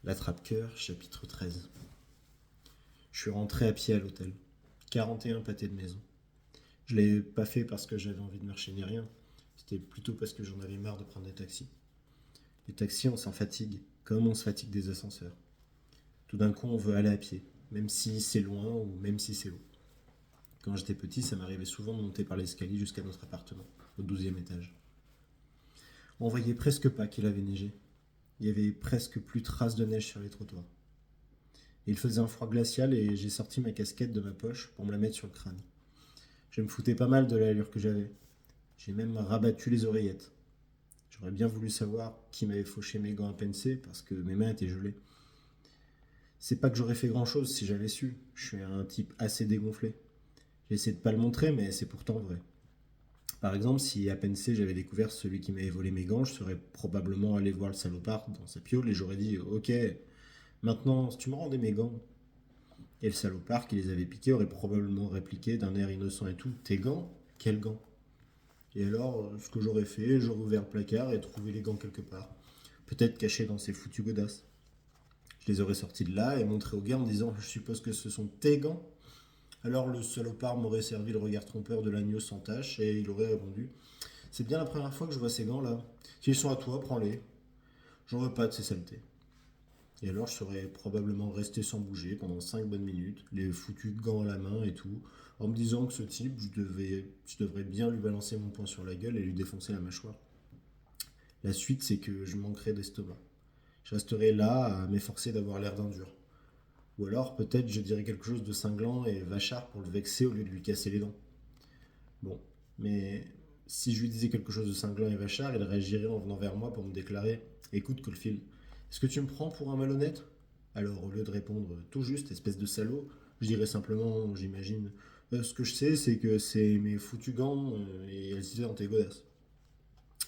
L'attrape-cœur, chapitre 13. Je suis rentré à pied à l'hôtel. 41 pâtés de maison. Je l'ai pas fait parce que j'avais envie de marcher ni rien. C'était plutôt parce que j'en avais marre de prendre des taxis. Les taxis, on s'en fatigue, comme on se fatigue des ascenseurs. Tout d'un coup, on veut aller à pied, même si c'est loin ou même si c'est haut. Quand j'étais petit, ça m'arrivait souvent de monter par l'escalier jusqu'à notre appartement, au 12e étage. On voyait presque pas qu'il avait neigé. Il y avait presque plus trace de neige sur les trottoirs. Il faisait un froid glacial et j'ai sorti ma casquette de ma poche pour me la mettre sur le crâne. Je me foutais pas mal de l'allure que j'avais. J'ai même rabattu les oreillettes. J'aurais bien voulu savoir qui m'avait fauché mes gants à pincer parce que mes mains étaient gelées. C'est pas que j'aurais fait grand chose si j'avais su. Je suis un type assez dégonflé. J'ai essayé de pas le montrer, mais c'est pourtant vrai. Par exemple, si à PNC j'avais découvert celui qui m'avait volé mes gants, je serais probablement allé voir le salopard dans sa piole et j'aurais dit ok, maintenant, si tu me rendais mes gants. Et le salopard qui les avait piqués aurait probablement répliqué d'un air innocent et tout: tes gants? Quels gants? Et alors, ce que j'aurais fait, j'aurais ouvert le placard et trouvé les gants quelque part. Peut-être cachés dans ces foutues godasses. Je les aurais sortis de là et montrés au gars en disant: je suppose que ce sont tes gants? Alors le salopard m'aurait servi le regard trompeur de l'agneau sans tache et il aurait répondu: c'est bien la première fois que je vois ces gants là. S'ils sont à toi, prends-les. J'en veux pas de ces saletés. Et alors je serais probablement resté sans bouger pendant 5 bonnes minutes, les foutus gants à la main et tout, en me disant que ce type, je devrais bien lui balancer mon poing sur la gueule et lui défoncer la mâchoire. La suite, c'est que je manquerais d'estomac. Je resterais là à m'efforcer d'avoir l'air d'un dur. Ou alors peut-être je dirais quelque chose de cinglant et vachard pour le vexer au lieu de lui casser les dents. Bon, mais si je lui disais quelque chose de cinglant et vachard, il réagirait en venant vers moi pour me déclarer: écoute, Caulfield, est-ce que tu me prends pour un malhonnête? Alors, au lieu de répondre tout juste, espèce de salaud, je dirais simplement, j'imagine: ce que je sais, c'est que c'est mes foutus gants et elles étaient dans tes godasses.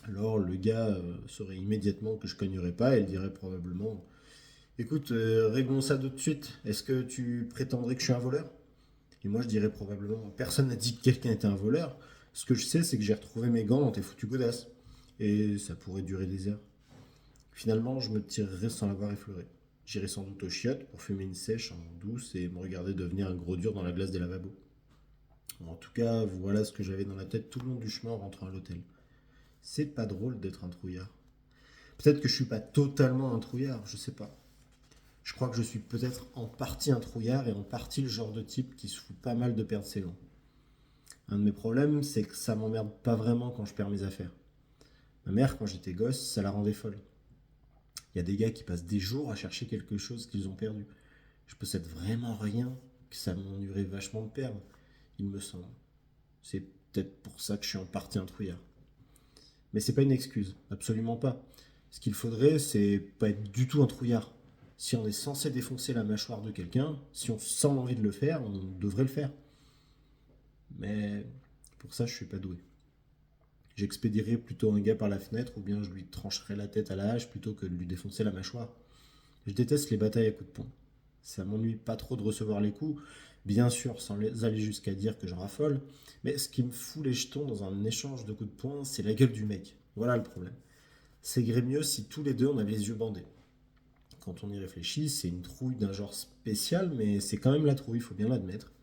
Alors, le gars saurait immédiatement que je cognerais pas et il dirait probablement: écoute, réglons ça tout de suite. Est-ce que tu prétendrais que je suis un voleur? Et moi, je dirais probablement: personne n'a dit que quelqu'un était un voleur. Ce que je sais, c'est que j'ai retrouvé mes gants dans tes foutus godasses. Et ça pourrait durer des heures. Finalement, je me tirerais sans l'avoir effleuré. J'irais sans doute aux chiottes pour fumer une sèche en douce et me regarder devenir un gros dur dans la glace des lavabos. En tout cas, voilà ce que j'avais dans la tête tout le long du chemin en rentrant à l'hôtel. C'est pas drôle d'être un trouillard. Peut-être que je suis pas totalement un trouillard, je sais pas. Je crois que je suis peut-être en partie un trouillard et en partie le genre de type qui se fout pas mal de perdre ses gants. Un de mes problèmes, c'est que ça m'emmerde pas vraiment quand je perds mes affaires. Ma mère, quand j'étais gosse, ça la rendait folle. Il y a des gars qui passent des jours à chercher quelque chose qu'ils ont perdu. Je possède vraiment rien que ça m'ennuierait vachement de perdre, il me semble. C'est peut-être pour ça que je suis en partie un trouillard. Mais c'est pas une excuse, absolument pas. Ce qu'il faudrait, c'est pas être du tout un trouillard. Si on est censé défoncer la mâchoire de quelqu'un, si on sent l'envie de le faire, on devrait le faire. Mais pour ça, je suis pas doué. J'expédierais plutôt un gars par la fenêtre ou bien je lui trancherais la tête à la hache plutôt que de lui défoncer la mâchoire. Je déteste les batailles à coups de poing. Ça m'ennuie pas trop de recevoir les coups, bien sûr sans aller jusqu'à dire que j'en raffole, mais ce qui me fout les jetons dans un échange de coups de poing, c'est la gueule du mec. Voilà le problème. Ça irait mieux si tous les deux on avait les yeux bandés. Quand on y réfléchit, c'est une trouille d'un genre spécial, mais c'est quand même la trouille, faut bien l'admettre.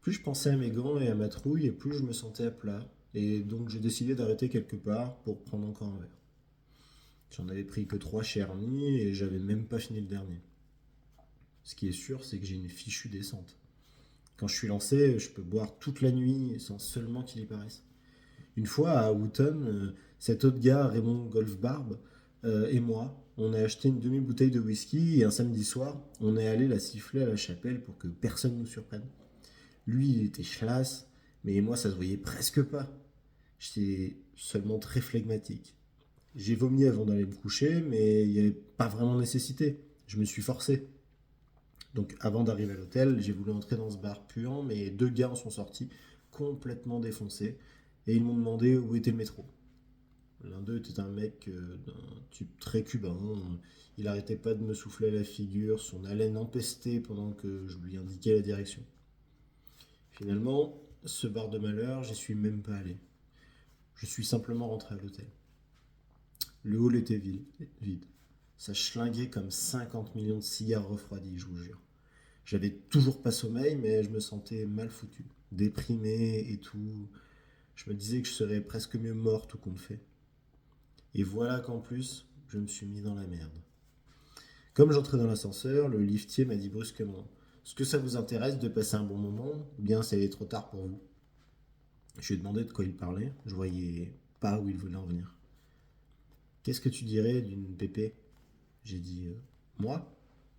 Plus je pensais à mes gants et à ma trouille, et plus je me sentais à plat. Et donc j'ai décidé d'arrêter quelque part pour prendre encore un verre. J'en avais pris que 3 chez Ernie et j'avais même pas fini le dernier. Ce qui est sûr, c'est que j'ai une fichue descente. Quand je suis lancé, je peux boire toute la nuit sans seulement qu'il y paraisse. Une fois à Wooton, cet autre gars, Raymond Golfbarb, et moi, on a acheté une demi-bouteille de whisky et un samedi soir, on est allé la siffler à la chapelle pour que personne nous surprenne. Lui, il était chlasse, mais moi, ça se voyait presque pas. J'étais seulement très flegmatique. J'ai vomi avant d'aller me coucher, mais il n'y avait pas vraiment nécessité. Je me suis forcé. Donc avant d'arriver à l'hôtel, j'ai voulu entrer dans ce bar puant, mais 2 gars en sont sortis, complètement défoncés, et ils m'ont demandé où était le métro. L'un d'eux était un mec d'un type très cubain. Il arrêtait pas de me souffler à la figure, son haleine empestait pendant que je lui indiquais la direction. Finalement, ce bar de malheur, j'y suis même pas allé. Je suis simplement rentré à l'hôtel. Le hall était vide. Ça schlinguait comme 50 millions de cigares refroidis, je vous jure. J'avais toujours pas sommeil, mais je me sentais mal foutu, déprimé et tout. Je me disais que je serais presque mieux mort tout compte fait. Et voilà qu'en plus, je me suis mis dans la merde. Comme j'entrais dans l'ascenseur, le liftier m'a dit brusquement: Est-ce que ça vous intéresse de passer un bon moment ou bien c'est trop tard pour vous? Je lui ai demandé de quoi il parlait, je voyais pas où il voulait en venir. Qu'est-ce que tu dirais d'une pépé? J'ai dit moi?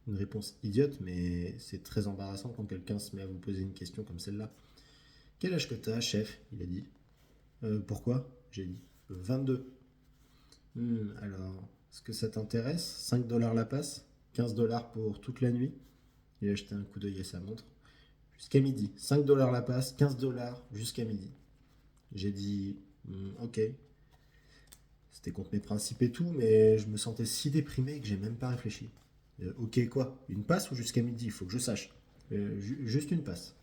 Une réponse idiote, mais c'est très embarrassant quand quelqu'un se met à vous poser une question comme celle-là. Quel âge que t'as, chef? Il a dit. Pourquoi? J'ai dit. 22. Alors, est-ce que ça t'intéresse? 5 $ la passe? 15 $ pour toute la nuit? Il a jeté un coup d'œil à sa montre. Jusqu'à midi. 5 $ la passe, 15 $ jusqu'à midi. J'ai dit ok. C'était contre mes principes et tout, mais je me sentais si déprimé que j'ai même pas réfléchi. Ok quoi? Une passe ou jusqu'à midi? Il faut que je sache. Juste une passe.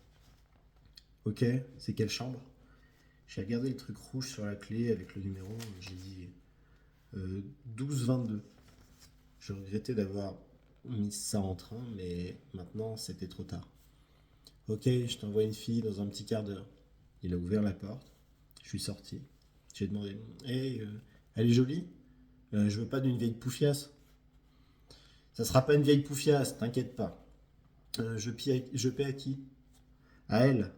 Ok, c'est quelle chambre? J'ai regardé le truc rouge sur la clé avec le numéro. J'ai dit 12-22. Je regrettais d'avoir mis ça en train, mais maintenant c'était trop tard. Ok, je t'envoie une fille dans un petit quart d'heure. Il a ouvert la porte. Je suis sorti. J'ai demandé: Hey, elle est jolie? Je veux pas d'une vieille poufiasse. Ça sera pas une vieille poufiasse, t'inquiète pas. Je paie à qui? À elle.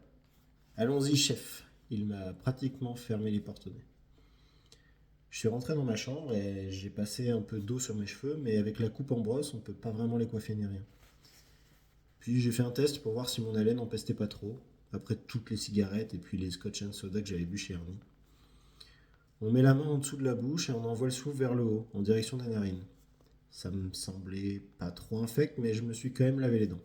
Allons-y, chef. Il m'a pratiquement fermé les portes au nez. Je suis rentré dans ma chambre et j'ai passé un peu d'eau sur mes cheveux, mais avec la coupe en brosse, on peut pas vraiment les coiffer ni rien. Puis j'ai fait un test pour voir si mon haleine n'empestait pas trop, après toutes les cigarettes et puis les scotch and soda que j'avais bu chez Ernie. On met la main en dessous de la bouche et on envoie le souffle vers le haut, en direction des narines. Ça me semblait pas trop infect, mais je me suis quand même lavé les dents.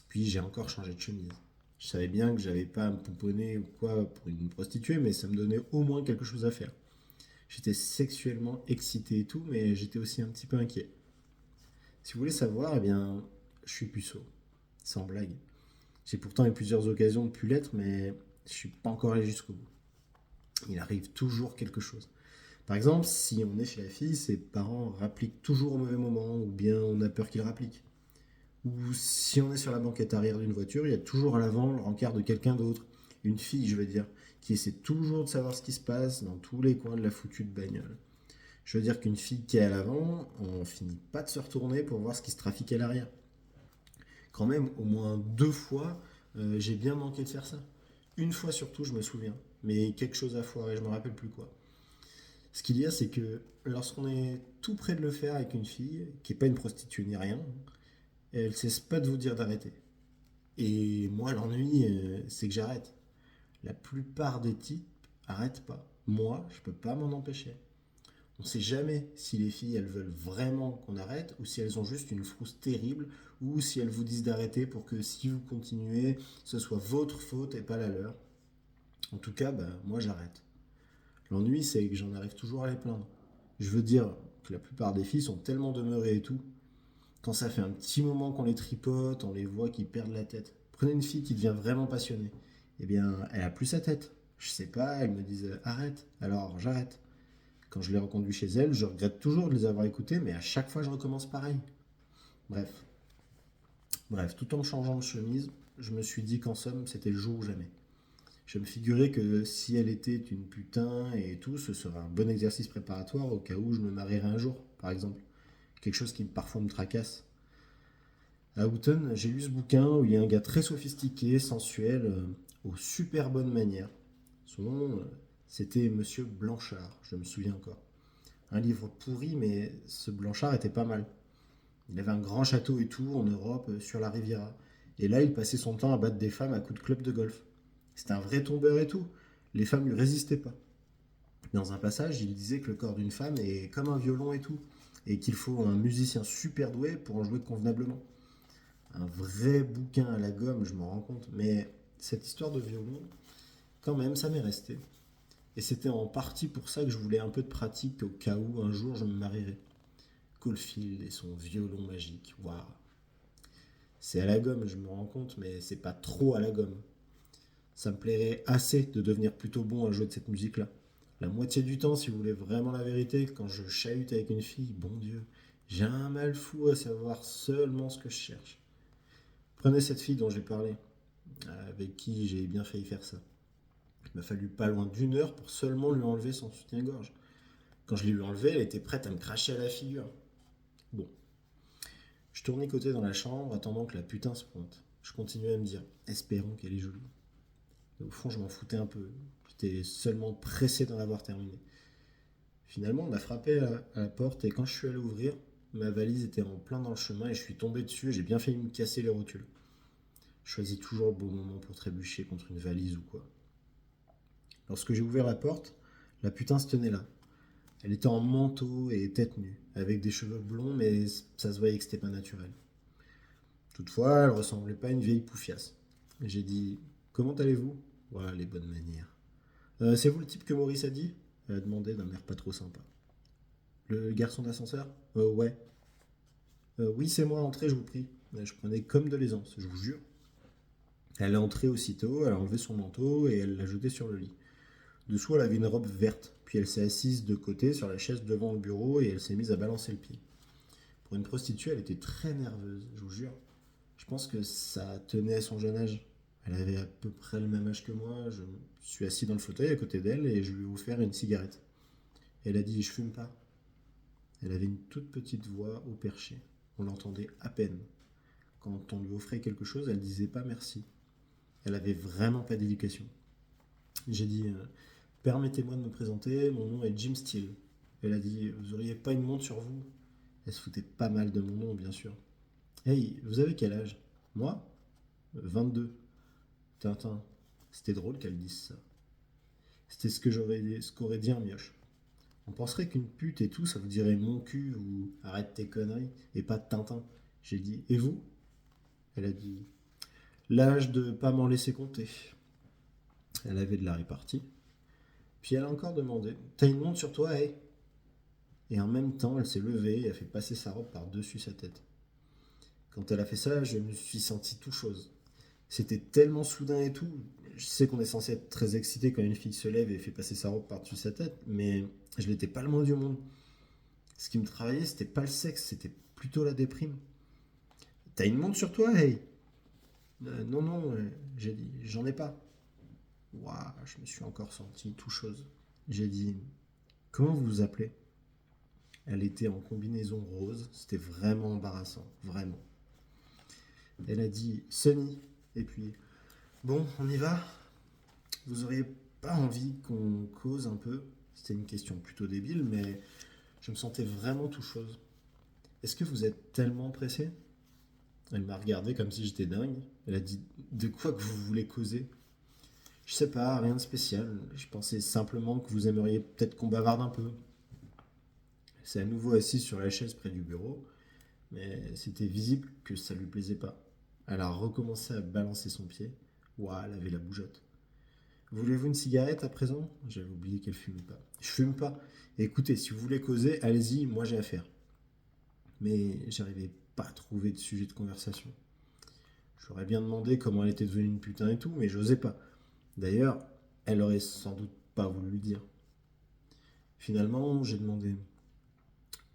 Puis j'ai encore changé de chemise. Je savais bien que j'avais pas à me pomponner ou quoi pour une prostituée, mais ça me donnait au moins quelque chose à faire. J'étais sexuellement excité et tout, mais j'étais aussi un petit peu inquiet. Si vous voulez savoir, eh bien, je suis puceau. Sans blague. J'ai pourtant eu plusieurs occasions de plus l'être, mais je suis pas encore allé jusqu'au bout. Il arrive toujours quelque chose. Par exemple, si on est chez la fille, ses parents rappliquent toujours au mauvais moment, ou bien on a peur qu'ils rappliquent. Ou si on est sur la banquette arrière d'une voiture, il y a toujours à l'avant le rencard de quelqu'un d'autre, une fille je veux dire, qui essaie toujours de savoir ce qui se passe dans tous les coins de la foutue de bagnole. Je veux dire qu'une fille qui est à l'avant, on finit pas de se retourner pour voir ce qui se trafique à l'arrière. Quand même, au moins 2 fois, j'ai bien manqué de faire ça. Une fois surtout, je me souviens, mais quelque chose a foiré, je me rappelle plus quoi. Ce qu'il y a, c'est que lorsqu'on est tout près de le faire avec une fille, qui n'est pas une prostituée ni rien, elle cesse pas de vous dire d'arrêter. Et moi, l'ennui, c'est que j'arrête. La plupart des types arrêtent pas. Moi, je peux pas m'en empêcher. On sait jamais si les filles, elles veulent vraiment qu'on arrête ou si elles ont juste une frousse terrible ou si elles vous disent d'arrêter pour que si vous continuez, ce soit votre faute et pas la leur. En tout cas, bah, moi, j'arrête. L'ennui, c'est que j'en arrive toujours à les plaindre. Je veux dire que la plupart des filles sont tellement demeurées et tout. Quand ça fait un petit moment qu'on les tripote, on les voit qui perdent la tête. Prenez une fille qui devient vraiment passionnée. Eh bien, elle a plus sa tête. Je sais pas, elles me disent arrête, alors j'arrête. Quand je les reconduis chez elles, je regrette toujours de les avoir écoutées, mais à chaque fois je recommence pareil. Bref. Bref, tout en me changeant de chemise, je me suis dit qu'en somme, c'était le jour ou jamais. Je me figurais que si elle était une putain et tout, ce serait un bon exercice préparatoire au cas où je me marierais un jour, par exemple. Quelque chose qui parfois me tracasse. À Houghton, j'ai lu ce bouquin où il y a un gars très sophistiqué, sensuel, aux super bonnes manières. Son nom, c'était Monsieur Blanchard, je me souviens encore. Un livre pourri, mais ce Blanchard était pas mal. Il avait un grand château et tout en Europe, sur la Riviera. Et là, il passait son temps à battre des femmes à coups de club de golf. C'était un vrai tombeur et tout. Les femmes lui résistaient pas. Dans un passage, il disait que le corps d'une femme est comme un violon et tout, et qu'il faut un musicien super doué pour en jouer convenablement. Un vrai bouquin à la gomme, je m'en rends compte, mais cette histoire de violon, quand même, ça m'est resté. Et c'était en partie pour ça que je voulais un peu de pratique au cas où un jour je me marierais. Caulfield et son violon magique, waouh. C'est à la gomme, je me rends compte, mais c'est pas trop à la gomme. Ça me plairait assez de devenir plutôt bon à jouer de cette musique-là. La moitié du temps, si vous voulez vraiment la vérité, quand je chahute avec une fille, bon Dieu, J'ai un mal fou à savoir seulement ce que je cherche. Prenez cette fille dont j'ai parlé, avec qui j'ai bien failli faire ça. Il m'a fallu pas loin d'1 heure pour seulement lui enlever son soutien-gorge. Quand je l'ai lui enlevé, elle était prête à me cracher à la figure. Bon, je tournicotais dans la chambre, attendant que la putain se pointe. Je continuais à me dire, espérons qu'elle est jolie. Et au fond, je m'en foutais un peu. J'étais seulement pressé d'en avoir terminé. Finalement, on a frappé à la porte et quand je suis allé ouvrir, ma valise était en plein dans le chemin et je suis tombé dessus et j'ai bien failli me casser les rotules. Je choisis toujours le bon moment pour trébucher contre une valise ou quoi. Lorsque j'ai ouvert la porte, la putain se tenait là. Elle était en manteau et tête nue, avec des cheveux blonds, mais ça se voyait que c'était pas naturel. Toutefois, elle ressemblait pas à une vieille poufiasse. J'ai dit, comment allez-vous? Voilà les bonnes manières. C'est vous le type que Maurice a dit? Elle a demandé d'un air pas trop sympa. Le garçon d'ascenseur? Ouais. Oui, c'est moi, entrez, je vous prie. Je prenais comme de l'aisance, je vous jure. Elle est entrée aussitôt, elle a enlevé son manteau et elle l'a jeté sur le lit. Dessous, elle avait une robe verte, puis elle s'est assise de côté sur la chaise devant le bureau et elle s'est mise à balancer le pied. Pour une prostituée, elle était très nerveuse, je vous jure. Je pense que ça tenait à son jeune âge. Elle avait à peu près le même âge que moi. Je me suis assis dans le fauteuil à côté d'elle et je lui ai offert une cigarette. Elle a dit je fume pas. Elle avait une toute petite voix au perché. On l'entendait à peine. Quand on lui offrait quelque chose, elle disait pas merci. Elle avait vraiment pas d'éducation. J'ai dit permettez-moi de me présenter, mon nom est Jim Steele. Elle a dit vous auriez pas une montre sur vous? Elle se foutait pas mal de mon nom, bien sûr. Hey, vous avez quel âge? Moi? 22. Tintin. C'était drôle qu'elle dise ça. C'était ce qu'aurait dit un mioche. On penserait qu'une pute et tout, ça vous dirait mon cul ou arrête tes conneries et pas de Tintin. J'ai dit et vous? Elle a dit l'âge de pas m'en laisser compter. Elle avait de la répartie. Puis elle a encore demandé t'as une montre sur toi, hey? Et en même temps, elle s'est levée et a fait passer sa robe par-dessus sa tête. Quand elle a fait ça, je me suis senti tout chose. C'était tellement soudain et tout. Je sais qu'on est censé être très excité quand une fille se lève et fait passer sa robe par-dessus sa tête, mais je l'étais pas le moins du monde. Ce qui me travaillait, c'était pas le sexe, c'était plutôt la déprime. T'as une montre sur toi, hey? Non, non, j'ai dit, j'en ai pas. Ouah, je me suis encore senti tout chose. J'ai dit, comment vous vous appelez? Elle était en combinaison rose, c'était vraiment embarrassant, vraiment. Elle a dit, Sunny, et puis, bon, on y va? Vous auriez pas envie qu'on cause un peu? C'était une question plutôt débile, mais je me sentais vraiment tout chose. Est-ce que vous êtes tellement pressé? Elle m'a regardé comme si j'étais dingue. Elle a dit de quoi que vous voulez causer? Je sais pas, rien de spécial. Je pensais simplement que vous aimeriez peut-être qu'on bavarde un peu. Elle s'est à nouveau assise sur la chaise près du bureau, mais c'était visible que ça lui plaisait pas. Elle a recommencé à balancer son pied. Ouah, elle avait la bougeotte. Voulez-vous une cigarette à présent? J'avais oublié qu'elle fumait pas. Je fume pas. Écoutez, si vous voulez causer, allez-y, moi j'ai affaire. Mais j'arrivais pas à trouver de sujet de conversation. J'aurais bien demandé comment elle était devenue une putain et tout, mais j'osais pas. D'ailleurs, elle aurait sans doute pas voulu le dire. Finalement, j'ai demandé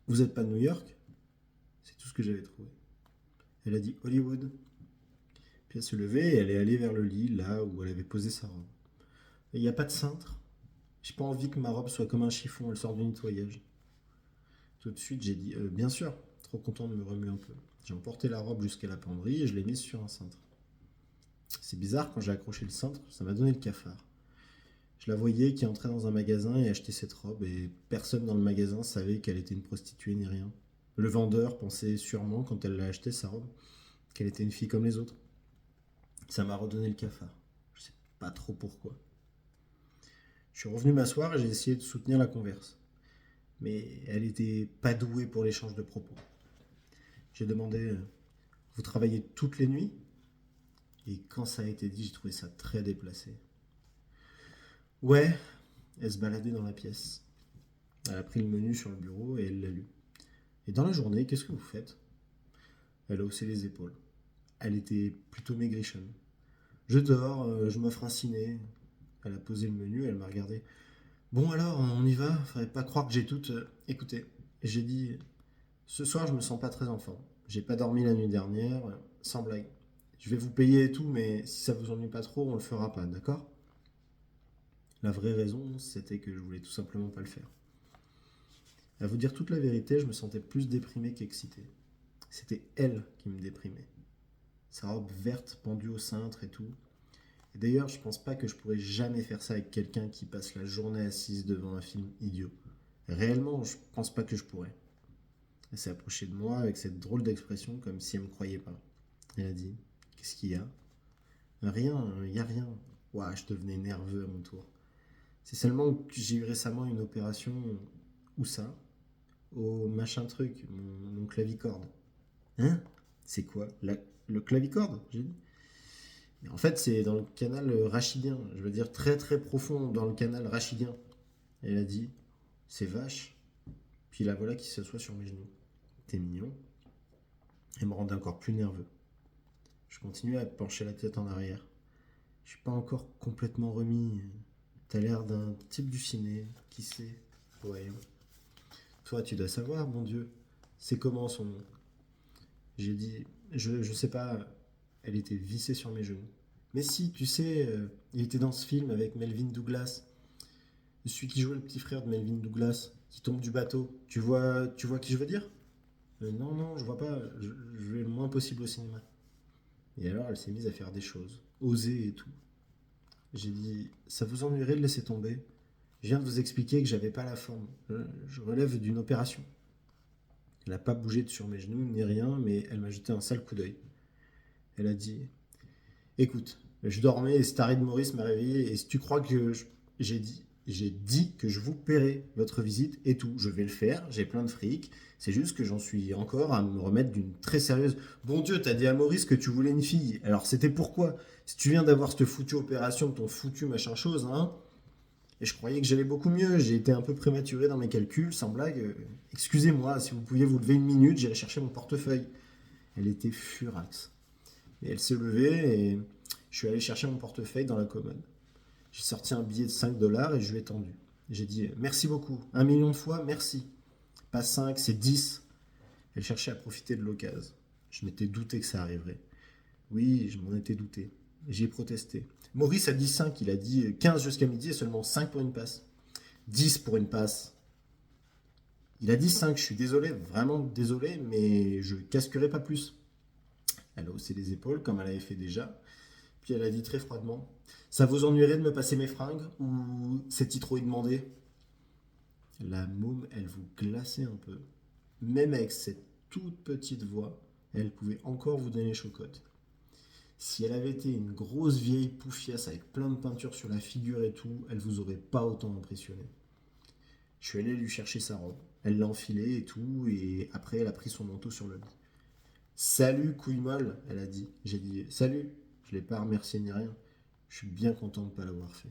vous êtes pas de New York? C'est tout ce que j'avais trouvé. Elle a dit Hollywood. Puis elle se levait et elle est allée vers le lit, là où elle avait posé sa robe. Il n'y a pas de cintre. J'ai pas envie que ma robe soit comme un chiffon, elle sort du nettoyage. Tout de suite, j'ai dit bien sûr, trop content de me remuer un peu. J'ai emporté la robe jusqu'à la penderie et je l'ai mise sur un cintre. C'est bizarre, quand j'ai accroché le cintre, ça m'a donné le cafard. Je la voyais qui entrait dans un magasin et achetait cette robe et personne dans le magasin savait qu'elle était une prostituée ni rien. Le vendeur pensait sûrement, quand elle l'a acheté sa robe, qu'elle était une fille comme les autres. Ça m'a redonné le cafard. Je sais pas trop pourquoi. Je suis revenu m'asseoir et j'ai essayé de soutenir la converse. Mais elle était pas douée pour l'échange de propos. J'ai demandé vous travaillez toutes les nuits? Et quand ça a été dit, j'ai trouvé ça très déplacé. Ouais, elle se baladait dans la pièce. Elle a pris le menu sur le bureau et elle l'a lu. Et dans la journée, qu'est-ce que vous faites? Elle a haussé les épaules. Elle était plutôt maigrichonne. Je dors, je m'offre un ciné. Elle a posé le menu, elle m'a regardé. Bon alors, on y va? Faudrait pas croire que j'ai toute. Écoutez, j'ai dit Ce soir, je me sens pas très en forme. J'ai pas dormi la nuit dernière, sans blague. Je vais vous payer et tout, mais si ça vous ennuie pas trop, on le fera pas, d'accord? La vraie raison, c'était que je voulais tout simplement pas le faire. À vous dire toute la vérité, je me sentais plus déprimé qu'excité. C'était elle qui me déprimait. Sa robe verte pendue au cintre et tout. Et d'ailleurs, je pense pas que je pourrais jamais faire ça avec quelqu'un qui passe la journée assise devant un film idiot. Réellement, je pense pas que je pourrais. Elle s'est approchée de moi avec cette drôle d'expression comme si elle me croyait pas. Elle a dit: Qu'est-ce qu'il y a? Rien, y a rien. Ouah, je devenais nerveux à mon tour. C'est seulement que j'ai eu récemment une opération. Où ça? Au machin truc, mon clavicorde. Hein? C'est quoi? Le clavicorde, j'ai dit. Mais en fait, c'est dans le canal rachidien. Je veux dire très très profond dans le canal rachidien. Elle a dit: C'est vache. Puis la voilà qui s'assoit sur mes genoux. T'es mignon. Elle me rendait encore plus nerveux. Je continuais à pencher la tête en arrière. Je suis pas encore complètement remis. T'as l'air d'un type du ciné. Qui sait? Voyons. Toi, tu dois savoir, mon Dieu. C'est comment son nom? J'ai dit: je sais pas. Elle était vissée sur mes genoux. Mais si, tu sais, il était dans ce film avec Melvin Douglas. Celui qui jouait le petit frère de Melvin Douglas, qui tombe du bateau. Tu vois qui je veux dire? Non, non, je vois pas. Je vais le moins possible au cinéma. Et alors, elle s'est mise à faire des choses. Oser et tout. J'ai dit: Ça vous ennuierait de laisser tomber? Je viens de vous expliquer que j'avais pas la forme. Je relève d'une opération. Elle n'a pas bougé de sur mes genoux ni rien, mais elle m'a jeté un sale coup d'œil. Elle a dit: Écoute, je dormais et Starry de Maurice m'a réveillé, et si tu crois que j'ai dit que je vous paierai votre visite et tout. Je vais le faire, j'ai plein de fric. C'est juste que j'en suis encore à me remettre d'une très sérieuse. Bon Dieu, t'as dit à Maurice que tu voulais une fille. Alors c'était pourquoi? Si tu viens d'avoir cette foutue opération de ton foutu machin chose, hein? Et je croyais que j'allais beaucoup mieux. J'ai été un peu prématuré dans mes calculs, sans blague. Excusez-moi, si vous pouviez vous lever une minute, j'irai chercher mon portefeuille. Elle était furax. Et elle s'est levée et je suis allé chercher mon portefeuille dans la commode. J'ai sorti un billet de 5 dollars et je lui ai tendu. J'ai dit: Merci beaucoup. 1 million de fois, merci. Pas 5, c'est 10. Elle cherchait à profiter de l'occasion. Je m'étais douté que ça arriverait. Oui, je m'en étais douté. J'ai protesté. Maurice a dit 5, il a dit 15 jusqu'à midi et seulement 5 pour une passe. 10 pour une passe. Il a dit 5, je suis désolé, vraiment désolé, mais je casquerai pas plus. Elle a haussé les épaules comme elle avait fait déjà. Puis elle a dit très froidement: Ça vous ennuierait de me passer mes fringues? Ou c'est-il trop y demander? La môme, elle vous glaçait un peu. Même avec cette toute petite voix, elle pouvait encore vous donner chocotte. Si elle avait été une grosse vieille poufiasse avec plein de peinture sur la figure et tout, elle vous aurait pas autant impressionné. Je suis allé lui chercher sa robe. Elle l'a enfilée et tout, et après elle a pris son manteau sur le lit. Salut, couille molle, elle a dit. J'ai dit: Salut. Je l'ai pas remercié ni rien. Je suis bien content de ne pas l'avoir fait.